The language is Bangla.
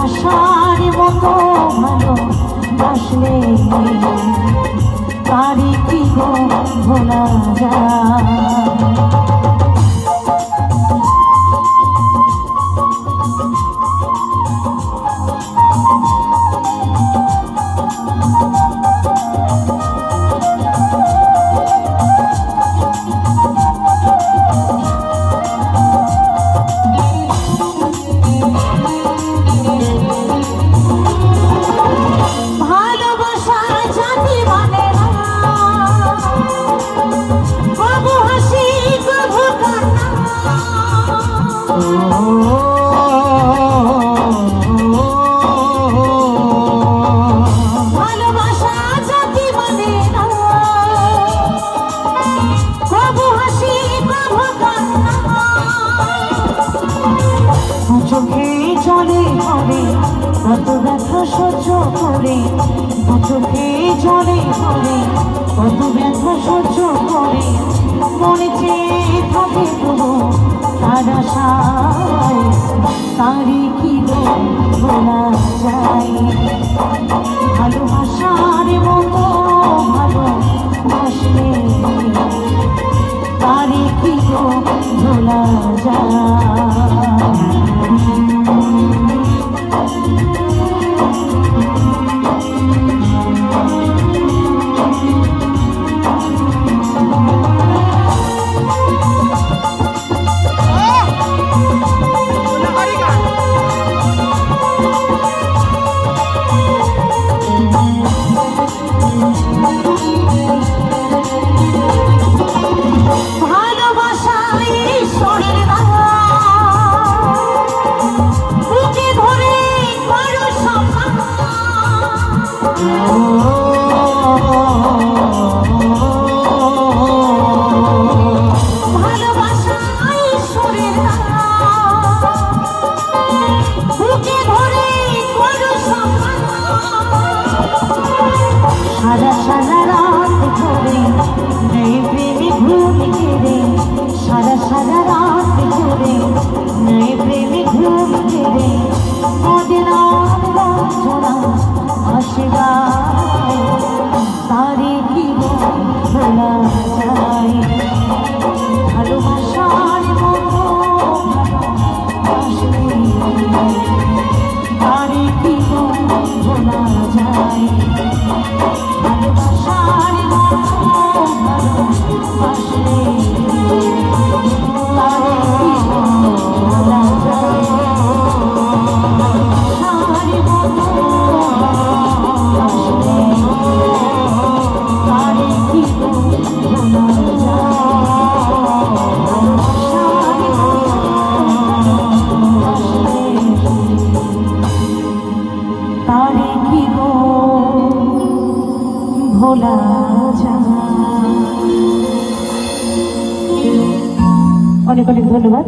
ভালোবাসার মতো ভালোবাসলে তারি কি গো ভোলা যায়। চোখে জলে ভরে কত ব্যথা সহ্য করে, চোখে জলে ভরে কত ব্যথা সহ্য করে, মনে চেয়ে থাকে তবু তার আশায় তারি কি ভোলা যায়। ভালোবাসার মতো ভালোবাসলে তারি কি ভোলা যায়। সারা সারা রাত ধরে নেই প্রেমে ঘুম ঘেরে, সারা সারা রাত ধরে নেই প্রেমে ঘুম ঘেরে, মদিনার লাঞ্ছনা আসিবা তারে কি ভোলা যায়। ভালোবাসার মতো ভালোবাসলে তারে কি ভোলা যায়। ভালোবাসার মতো ভালোবাসলে তারে কি ভোলা যায়। ভালোবাসার মতো ভালোবাসলে তারে কি ভোলা যায়। ভালোবাসার তারে কি ভোলা যায়। অনেক অনেক ধন্যবাদ।